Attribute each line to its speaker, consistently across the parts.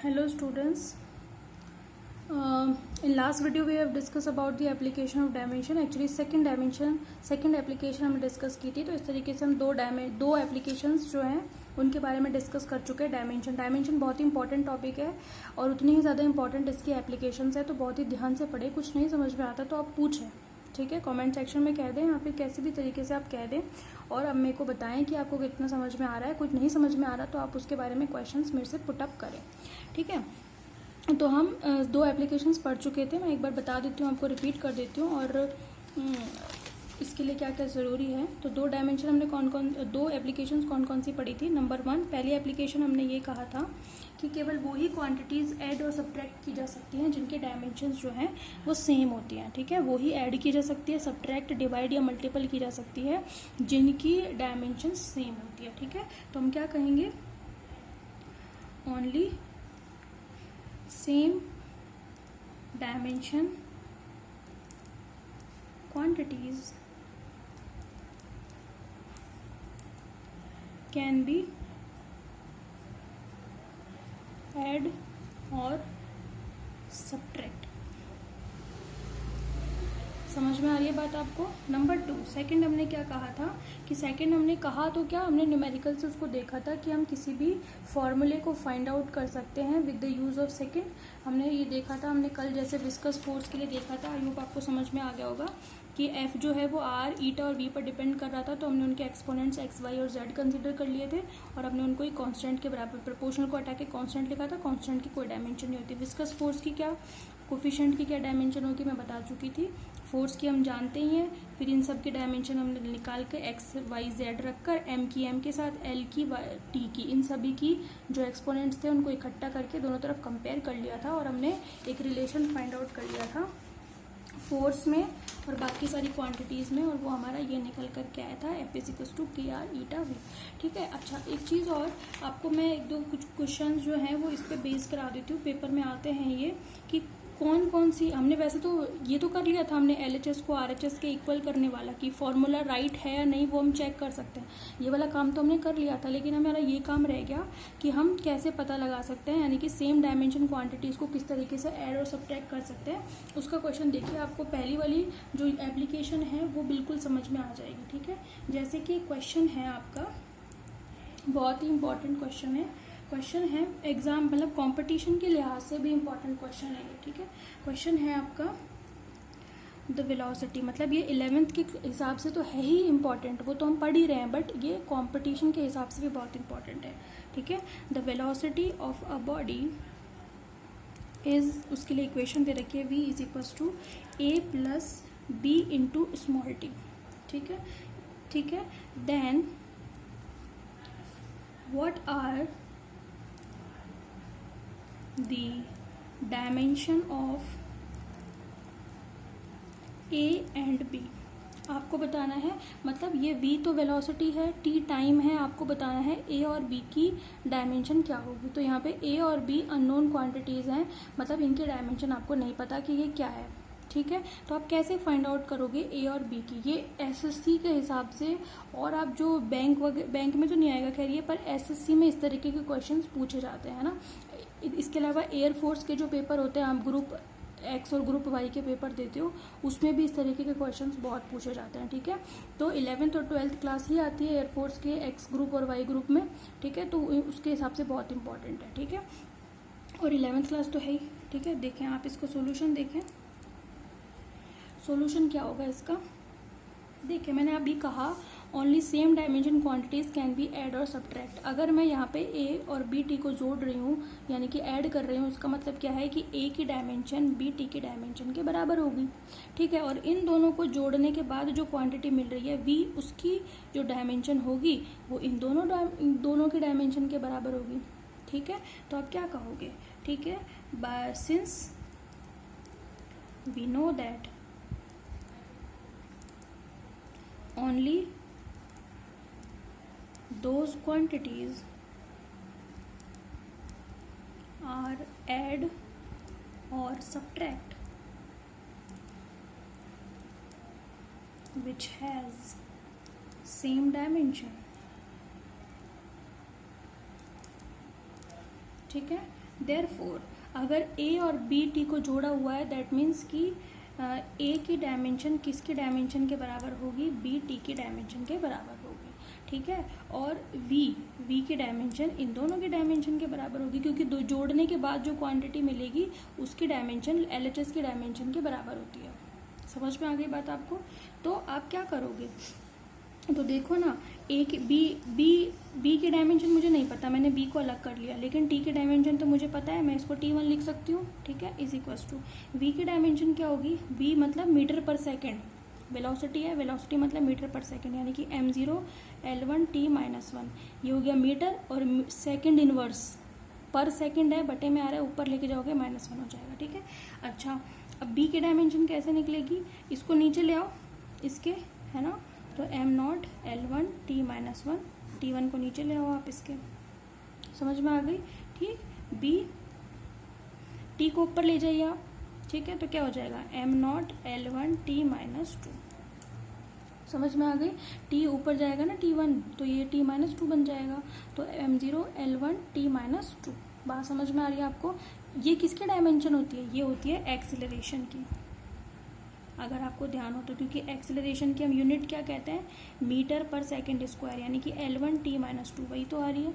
Speaker 1: Hello students. In last video we have discussed about the application of dimension. Actually second application हमने discuss की थी. तो इस तरीके से हम दो एप्लीकेशंस जो हैं उनके बारे में डिस्कस कर चुके हैं. डायमेंशन बहुत ही इंपॉर्टेंट टॉपिक है और उतनी ही ज़्यादा इंपॉर्टेंट इसकी एप्लीकेशंस है. तो बहुत ही ध्यान से पढ़े. कुछ नहीं समझ में आता तो आप पूछें, ठीक है. कमेंट सेक्शन में कह दें या फिर कैसे भी तरीके से आप कह दें और अब मेरे को बताएं कि आपको कितना समझ में आ रहा है. कुछ नहीं समझ में आ रहा तो आप उसके बारे में क्वेश्चंस मेरे से पुटअप करें, ठीक है. तो हम दो एप्लीकेशंस पढ़ चुके थे. मैं एक बार बता देती हूँ, आपको रिपीट कर देती हूँ और इसके लिए क्या क्या ज़रूरी है. तो दो एप्लीकेशंस कौन कौन सी पढ़ी थी. नंबर 1, पहली एप्लीकेशन हमने ये कहा था कि केवल वही क्वांटिटीज़ ऐड और सब्ट्रैक्ट की जा सकती हैं जिनके डायमेंशंस जो हैं वो सेम होती हैं, ठीक है. वही ऐड की जा सकती है, सब्ट्रैक्ट, डिवाइड या मल्टीपल की जा सकती है जिनकी डायमेंशंस सेम होती है, ठीक है. तो हम क्या कहेंगे, only same dimension quantities can be add और subtract. समझ में आ रही है बात आपको. नंबर 2, सेकंड हमने क्या कहा था कि सेकंड हमने कहा तो क्या हमने न्यूमेरिकल से उसको देखा था कि हम किसी भी फॉर्मूले को फाइंड आउट कर सकते हैं with the use of second. हमने ये देखा था, हमने कल जैसे विस्कस फोर्स के लिए देखा था. आई होप आपको समझ में आ गया होगा कि एफ जो है वो आर, ईटा और वी पर डिपेंड कर रहा था. तो हमने उनके एक्सपोनेंट्स एक्स, वाई और जेड कंसिडर कर लिए थे और हमने उनको एक कांस्टेंट के बराबर प्रोपोर्शनल को हटा के कांस्टेंट लिखा था. कांस्टेंट की कोई डायमेंशन नहीं होती. विस्कस फोर्स की क्या कोफिशिएंट की क्या डायमेंशन होगी मैं बता चुकी थी. फोर्स की हम जानते ही हैं. फिर इन सब की डायमेंशन हमने निकाल के एक्स, वाई, जेड रखकर एम की एम के साथ, एल की टी की, इन सभी की जो एक्सपोनेंट्स थे उनको इकट्ठा करके दोनों तरफ कंपेयर कर लिया था और हमने एक रिलेशन फाइंड आउट कर लिया था फोर्स में और बाकी सारी क्वांटिटीज़ में, और वो हमारा ये निकल कर के आया था एफ इज इक्वल्स टू के आर ईटा वी, ठीक है. अच्छा, एक चीज़ और आपको मैं एक दो कुछ क्वेश्चन जो हैं वो इस पर बेस करा देती हूँ. पेपर में आते हैं ये कि कौन कौन सी, हमने वैसे तो ये तो कर लिया था हमने LHS को RHS के इक्वल करने वाला कि फॉर्मूला राइट है या नहीं वो हम चेक कर सकते हैं. ये वाला काम तो हमने कर लिया था, लेकिन हमारा ये काम रह गया कि हम कैसे पता लगा सकते हैं, यानी कि सेम डायमेंशन क्वांटिटीज़ को किस तरीके से ऐड और सब्ट्रैक्ट कर सकते हैं. उसका क्वेश्चन देखिए, आपको पहली वाली जो एप्लीकेशन है वो बिल्कुल समझ में आ जाएगी, ठीक है. जैसे कि क्वेश्चन है आपका, बहुत ही इंपॉर्टेंट क्वेश्चन है एग्जाम मतलब कंपटीशन के लिहाज से भी इम्पॉर्टेंट क्वेश्चन है ये, ठीक है. क्वेश्चन है आपका द वेलोसिटी, मतलब ये 11th के हिसाब से तो है ही इम्पॉर्टेंट, वो तो हम पढ़ ही रहे हैं, बट ये कंपटीशन के हिसाब से भी बहुत इंपॉर्टेंट है, ठीक है. The velocity of a body is, उसके लिए इक्वेशन दे रखी है v is equals to a plus b into small t, ठीक है, ठीक है. Then what are the dimension of A and B आपको बताना है. मतलब ये V तो वेलोसिटी है, T टाइम है, आपको बताना है A और B की डायमेंशन क्या होगी. तो यहाँ पे A और B अननोन क्वांटिटीज़ हैं, मतलब इनके डायमेंशन आपको नहीं पता कि ये क्या है, ठीक है. तो आप कैसे फाइंड आउट करोगे A और B की, ये SSC के हिसाब से, और आप जो बैंक में तो नहीं आएगा खैर ये, पर SSC में इस तरीके के क्वेश्चंस पूछे जाते हैं ना. इसके अलावा एयरफोर्स के जो पेपर होते हैं, आप ग्रुप एक्स और ग्रुप वाई के पेपर देते हो, उसमें भी इस तरीके के क्वेश्चंस बहुत पूछे जाते हैं, ठीक है. तो 11th और 12th क्लास ही आती है एयरफोर्स के एक्स ग्रुप और वाई ग्रुप में, ठीक है. तो उसके हिसाब से बहुत इंपॉर्टेंट है, ठीक है. और 11th क्लास तो है ही, ठीक है. देखें आप इसको सोल्यूशन देखें, सोल्यूशन क्या होगा इसका. देखिए मैंने अभी कहा only same dimension quantities can be add और सब्ट्रैक्ट. अगर मैं यहाँ पे ए और बी टी को जोड़ रही हूँ यानी कि ऐड कर रही हूँ, उसका मतलब क्या है कि ए की डायमेंशन बी टी की डायमेंशन के बराबर होगी, ठीक है. और इन दोनों को जोड़ने के बाद जो क्वांटिटी मिल रही है वी, उसकी जो डायमेंशन होगी वो इन दोनों की डायमेंशन के बराबर होगी, ठीक है. तो आप क्या कहोगे, ठीक है. Since we know that only those quantities are add or subtract which has same dimension, ठीक है. देयरफॉर अगर ए और बी टी को जोड़ा हुआ है दैट मीन्स कि ए की डायमेंशन किसकी डायमेंशन के बराबर होगी, बी टी की डायमेंशन के बराबर होगी, ठीक है। और वी की डायमेंशन इन दोनों की डायमेंशन के बराबर होगी, क्योंकि दो जोड़ने के बाद जो क्वांटिटी मिलेगी उसकी डायमेंशन LHS की डायमेंशन के बराबर होती है। समझ में आ गई बात आपको। तो आप क्या करोगे, तो देखो ना, ए की बी की डायमेंशन मुझे नहीं पता, मैंने बी को अलग कर लिया, लेकिन टी की डायमेंशन तो मुझे पता है, मैं इसको T1 लिख सकती हूँ, ठीक है, इज इक्वल्स टू वी की डायमेंशन क्या होगी, वी मतलब मीटर पर सेकेंड, वेलोसिटी है, वेलोसिटी मतलब मीटर पर सेकेंड, यानी कि m0 L1 T-1 ये हो गया मीटर, और सेकेंड इनवर्स पर सेकेंड है, बटे में आ रहा है, ऊपर लेके जाओगे -1 हो जाएगा, ठीक है। अच्छा, अब बी की डायमेंशन कैसे निकलेगी, इसको नीचे ले आओ इसके, है ना, तो m0 L1 T-1 T1 को नीचे ले आओ आप इसके, समझ में आ गई, ठीक। बी टी को ऊपर ले जाइए आप, ठीक है, तो क्या हो जाएगा m0 L1 T-2, समझ में आ गई। टी ऊपर जाएगा ना T1, तो ये T-2 बन जाएगा, तो m0 L1 T-2। बात समझ में आ रही है आपको। ये किसकी डायमेंशन होती है, ये होती है एक्सीलरेशन की, अगर आपको ध्यान हो तो, क्योंकि एक्सीलरेशन की हम यूनिट क्या कहते हैं, मीटर पर सेकेंड स्क्वायर, यानी कि L1 T-2 वही तो आ रही है।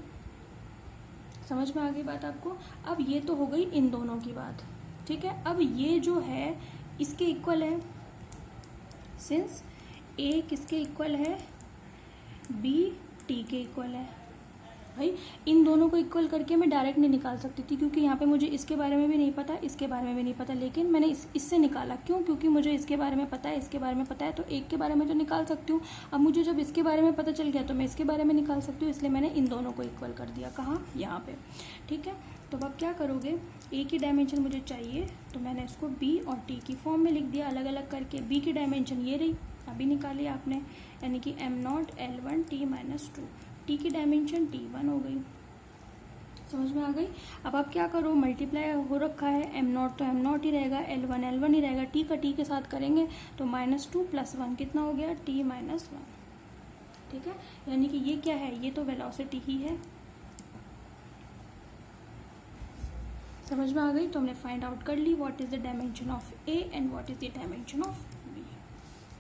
Speaker 1: समझ में आ गई बात आपको। अब ये तो हो गई इन दोनों की बात, ठीक है। अब ये जो है इसके इक्वल है, सिंस ए किसके इक्वल है, बी टी के इक्वल है। भाई इन दोनों को इक्वल करके मैं डायरेक्ट नहीं निकाल सकती थी, क्योंकि यहाँ पे मुझे इसके बारे में भी नहीं पता, इसके बारे में भी नहीं पता, लेकिन मैंने इससे निकाला, क्यों, क्योंकि मुझे इसके बारे में पता है, इसके बारे में पता है, तो एक के बारे में तो निकाल सकती हूँ। अब मुझे जब इसके बारे में पता चल गया तो मैं इसके बारे में निकाल सकती हूँ, इसलिए मैंने इन दोनों को इक्वल कर दिया, कहाँ, यहाँ पे, ठीक है। तो अब क्या करोगे, ए की डायमेंशन मुझे चाहिए, तो मैंने इसको बी और टी की फॉर्म में लिख दिया अलग अलग करके। बी की डायमेंशन ये रही, अभी निकाली आपने, यानी कि m0 L1 T-2, टी की डायमेंशन T1 हो गई, समझ में आ गई। अब आप क्या करो, मल्टीप्लाई हो रखा है, m0 तो m0 ही रहेगा, L1 L1 ही रहेगा, टी का टी के साथ करेंगे तो -2 + 1 कितना हो गया, T-1, ठीक है। यानी कि ये क्या है, ये तो वेलोसिटी ही है, समझ में आ गई। तो हमने फाइंड आउट कर ली what is the dimension of A and what is the dimension of B,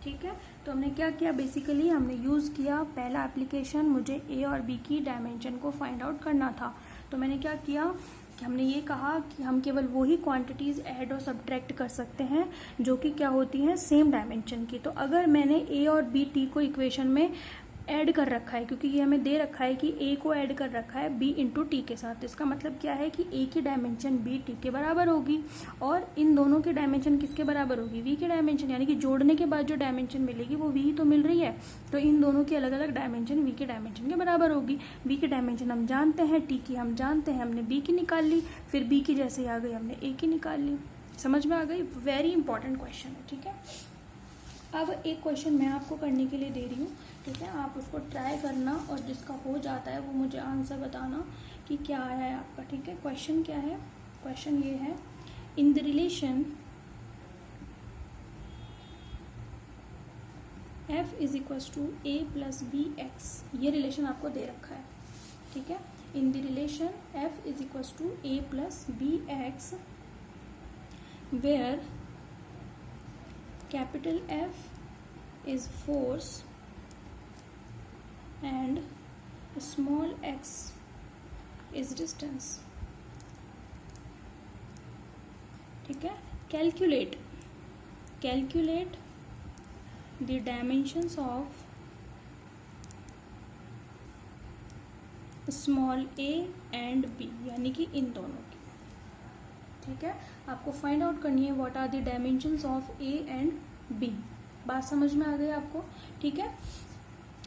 Speaker 1: ठीक है। तो हमने क्या किया, बेसिकली हमने यूज़ किया पहला एप्लीकेशन, मुझे ए और बी की डायमेंशन को फाइंड आउट करना था, तो मैंने क्या किया कि हमने ये कहा कि हम केवल वही क्वांटिटीज़ ऐड और सब्ट्रैक्ट कर सकते हैं जो कि क्या होती हैं, सेम डायमेंशन की। तो अगर मैंने ए और बी टी को इक्वेशन में ऐड कर रखा है, क्योंकि ये हमें दे रखा है कि ए को ऐड कर रखा है बी इंटू टी के साथ, तो इसका मतलब क्या है कि ए की डायमेंशन बी टी के बराबर होगी, और इन दोनों की डायमेंशन किसके बराबर होगी, वी की डायमेंशन, यानी कि जोड़ने के बाद जो डायमेंशन मिलेगी वो वी ही तो मिल रही है, तो इन दोनों की अलग अलग डायमेंशन वी की डायमेंशन के बराबर होगी। वी की डायमेंशन हम जानते हैं, टी की हम जानते हैं, हमने बी की निकाल ली, फिर बी की जैसे आ गई हमने ए की निकाल ली, समझ में आ गई। वेरी इंपॉर्टेंट क्वेश्चन है, ठीक है। अब एक क्वेश्चन मैं आपको करने के लिए दे रही हूँ, ठीक है, आप उसको ट्राई करना, और जिसका हो जाता है वो मुझे आंसर बताना कि क्या आया है आपका, ठीक है। क्वेश्चन क्या है, क्वेश्चन ये है, in the relation f is equals to a plus b x, ये रिलेशन आपको दे रखा है, ठीक है। In the relation f is equals to a plus b x, where capital F is force and small x is distance, ठीक है। Calculate the dimensions of small a and b, यानी कि इन दोनों की, ठीक है। आपको फाइंड आउट करनी है what are the dimensions of A and b. बात समझ में आ गई आपको, ठीक है।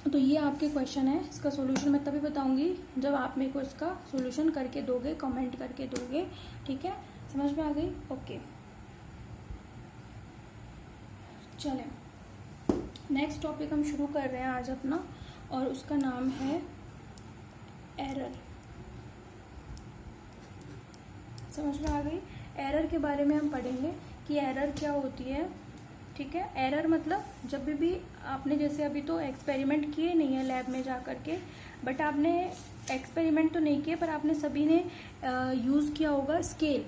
Speaker 1: तो ये आपके क्वेश्चन है, इसका सॉल्यूशन मैं तभी बताऊंगी जब आप मेरे को इसका सॉल्यूशन करके दोगे, कमेंट करके दोगे, ठीक है। समझ में आ गई, ओके। चलें, नेक्स्ट टॉपिक हम शुरू कर रहे हैं आज अपना, और उसका नाम है एरर। समझ में आ गई। एरर के बारे में हम पढ़ेंगे कि एरर क्या होती है, ठीक है। एरर मतलब जब भी आपने, जैसे अभी तो एक्सपेरिमेंट किए नहीं है लैब में जा कर के, बट आपने एक्सपेरिमेंट तो नहीं किए, पर आपने सभी ने यूज़ किया होगा स्केल।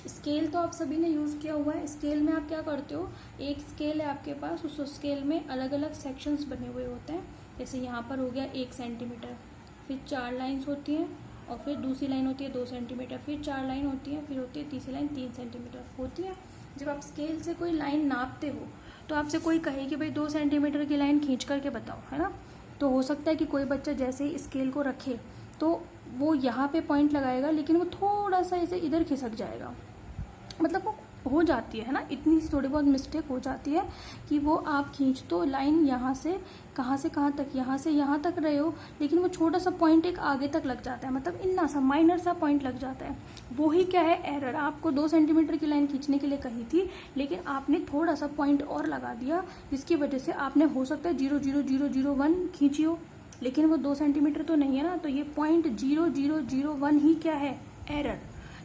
Speaker 1: स्केल तो आप सभी ने यूज़ किया हुआ है। स्केल में आप क्या करते हो, एक स्केल है आपके पास, उस स्केल में अलग अलग सेक्शंस बने हुए होते हैं। जैसे यहाँ पर हो गया 1 सेंटीमीटर, फिर 4 लाइन्स होती हैं, और फिर दूसरी लाइन होती है 2 सेंटीमीटर, फिर 4 लाइन होती है, फिर होती है तीसरी लाइन 3 सेंटीमीटर होती है। जब आप स्केल से कोई लाइन नापते हो तो आपसे कोई कहे कि भाई 2 सेंटीमीटर की लाइन खींच करके बताओ, है ना। तो हो सकता है कि कोई बच्चा जैसे ही स्केल को रखे तो वो यहाँ पे पॉइंट लगाएगा, लेकिन वो थोड़ा सा इसे इधर खिसक जाएगा, मतलब वो हो जाती है ना, इतनी सी थोड़ी बहुत मिस्टेक हो जाती है कि वो आप खींच तो लाइन यहाँ से कहाँ तक, यहाँ से यहाँ तक रहे हो, लेकिन वो छोटा सा पॉइंट एक आगे तक लग जाता है, मतलब इतना सा माइनर सा पॉइंट लग जाता है। वो ही क्या है, एरर। आपको 2 सेंटीमीटर की लाइन खींचने के लिए कही थी, लेकिन आपने थोड़ा सा पॉइंट और लगा दिया, जिसकी वजह से आपने हो सकता है 0.0001 खींची हो, लेकिन वो 2 सेंटीमीटर तो नहीं है ना। तो ये पॉइंट 0.001 ही क्या है, एरर।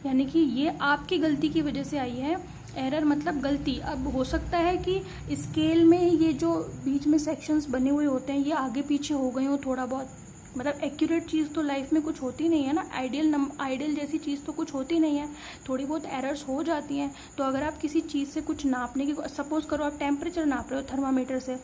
Speaker 1: यानी कि ये आपकी गलती की वजह से आई है। एरर मतलब गलती। अब हो सकता है कि स्केल में ये जो बीच में सेक्शंस बने हुए होते हैं ये आगे पीछे हो गए हो थोड़ा बहुत, मतलब एक्यूरेट चीज़ तो लाइफ में कुछ होती नहीं है ना, आइडियल जैसी चीज़ तो कुछ होती नहीं है, थोड़ी बहुत एरर्स हो जाती हैं। तो अगर आप किसी चीज़ से कुछ नापने की, सपोज करो आप टेम्परेचर नाप रहे हो थर्मामीटर से,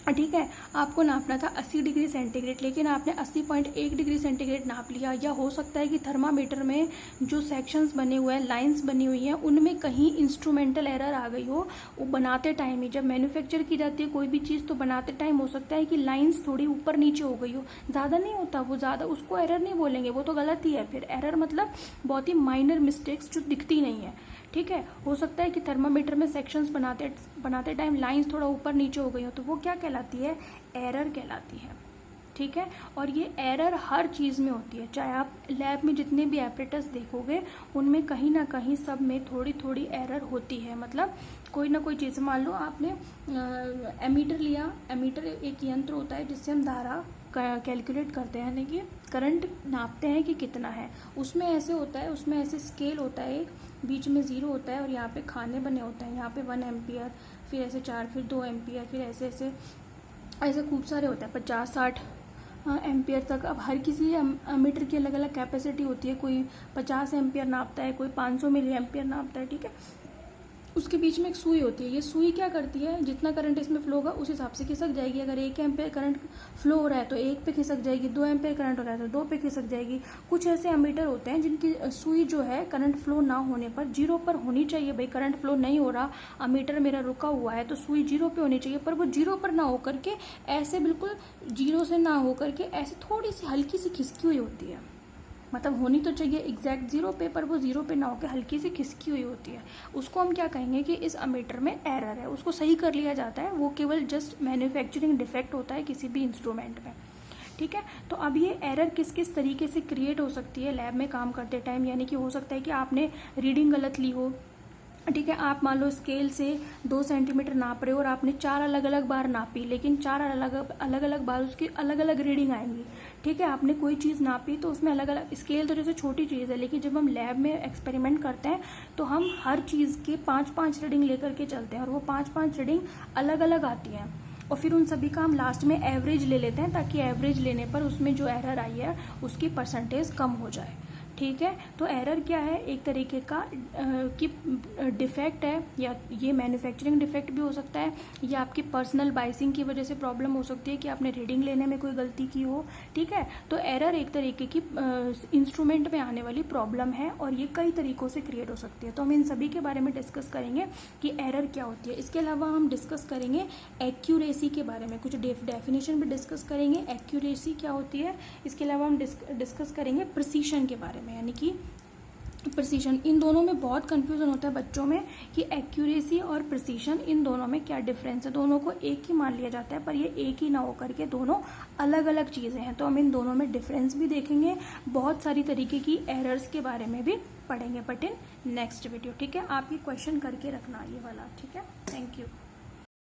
Speaker 1: ठीक है, आपको नापना था 80 डिग्री सेंटीग्रेड, लेकिन आपने 80.1 डिग्री सेंटीग्रेड नाप लिया। या हो सकता है कि थर्मामीटर में जो सेक्शंस बने हुए हैं, लाइंस बनी हुई हैं, उनमें कहीं इंस्ट्रूमेंटल एरर आ गई हो। वो बनाते टाइम ही, जब मैन्युफैक्चर की जाती है कोई भी चीज़, तो बनाते टाइम हो सकता है कि लाइंस थोड़ी ऊपर नीचे हो गई हो, ज़्यादा नहीं होता वो, ज़्यादा उसको एरर नहीं बोलेंगे, वो तो गलत ही है। फिर एरर मतलब बहुत ही माइनर मिस्टेक्स जो दिखती नहीं है, ठीक है। हो सकता है कि थर्मामीटर में सेक्शंस बनाते टाइम लाइंस थोड़ा ऊपर नीचे हो गई हो, तो वो क्या कहलाती है, एरर कहलाती है, ठीक है। और ये एरर हर चीज़ में होती है, चाहे आप लैब में जितने भी एपरेटस देखोगे उनमें कहीं ना कहीं सब में थोड़ी थोड़ी एरर होती है। मतलब कोई ना कोई चीज़, मान लो आपने एमीटर लिया, एमीटर एक यंत्र होता है जिससे हम धारा कैलकुलेट करते हैं, यानी कि करंट नापते हैं कि कितना है। उसमें ऐसे होता है, उसमें ऐसे स्केल होता है, एक बीच में 0 होता है और यहाँ पे खाने बने होते हैं, यहाँ पे 1 एम्पियर, फिर ऐसे 4, फिर 2 एम्पियर, फिर ऐसे ऐसे ऐसे खूब सारे होते हैं, 50-60 एम्पियर तक। अब हर किसी मीटर की अलग अलग कैपेसिटी होती है, कोई 50 एम्पियर नापता है, कोई 500 मिली एम्पियर नापता है, ठीक है। उसके बीच में एक सुई होती है, ये सुई क्या करती है, जितना करंट इसमें फ्लो होगा उस हिसाब से खिसक जाएगी। अगर 1 एम्पियर करंट फ्लो हो रहा है तो 1 पे खिसक जाएगी, 2 एम्पियर करंट हो रहा है तो 2 पे खिसक जाएगी। कुछ ऐसे एमीटर होते हैं जिनकी सुई जो है करंट फ्लो ना होने पर 0 पर होनी चाहिए। भाई करंट फ्लो नहीं हो रहा, अमीटर मेरा रुका हुआ है, तो सुई 0 पे होनी चाहिए, पर वो 0 पर ना होकर के ऐसे बिल्कुल 0 से ना होकर के ऐसे थोड़ी सी हल्की सी खिसकी हुई होती है। मतलब होनी तो चाहिए एग्जैक्ट 0 पे, पर वो 0 पे ना होकर हल्की सी खिसकी हुई होती है। उसको हम क्या कहेंगे कि इस अमीटर में एरर है, उसको सही कर लिया जाता है। वो केवल जस्ट मैन्युफैक्चरिंग डिफेक्ट होता है किसी भी इंस्ट्रूमेंट में, ठीक है। तो अब ये एरर किस किस तरीके से क्रिएट हो सकती है लैब में काम करते टाइम, यानी कि हो सकता है कि आपने रीडिंग गलत ली हो, ठीक है। आप मान लो स्केल से 2 सेंटीमीटर नाप रहे हो और आपने 4 अलग अलग बार नापी, लेकिन 4 अलग अलग बार उसकी अलग अलग रीडिंग आएंगी, ठीक है। आपने कोई चीज़ नापी तो उसमें अलग अलग, स्केल तो जैसे छोटी चीज़ है, लेकिन जब हम लैब में एक्सपेरिमेंट करते हैं तो हम हर चीज़ के 5-5 रीडिंग लेकर के चलते हैं, और वो 5-5 रीडिंग अलग अलग आती हैं, और फिर उन सभी का हम लास्ट में एवरेज ले लेते हैं, ताकि एवरेज लेने पर उसमें जो एरर आई है उसकी परसेंटेज कम हो जाए, ठीक है। तो एरर क्या है, एक तरीके का कि डिफेक्ट है, या ये मैन्युफैक्चरिंग डिफेक्ट भी हो सकता है, या आपकी पर्सनल बाइसिंग की वजह से प्रॉब्लम हो सकती है कि आपने रीडिंग लेने में कोई गलती की हो, ठीक है। तो एरर एक तरीके की इंस्ट्रूमेंट में आने वाली प्रॉब्लम है, और ये कई तरीकों से क्रिएट हो सकती है। तो हम इन सभी के बारे में डिस्कस करेंगे कि एरर क्या होती है। इसके अलावा हम डिस्कस करेंगे एक्यूरेसी के बारे में, कुछ डेफिनेशन भी डिस्कस करेंगे, एक्यूरेसी क्या होती है। इसके अलावा हम डिस्कस करेंगे प्रिसीशन के बारे में, यानी कि प्रिसीशन। इन दोनों में बहुत कंफ्यूजन होता है बच्चों में कि एक्यूरेसी और प्रिसीशन, इन दोनों में क्या डिफरेंस है। दोनों को एक ही मान लिया जाता है, पर ये एक ही ना होकर के दोनों अलग अलग चीज़ें हैं। तो हम इन दोनों में डिफरेंस भी देखेंगे, बहुत सारी तरीके की एरर्स के बारे में भी पढ़ेंगे, बट इन नेक्स्ट वीडियो, ठीक है। आप ये क्वेश्चन करके रखना ये वाला, ठीक है। Thank you.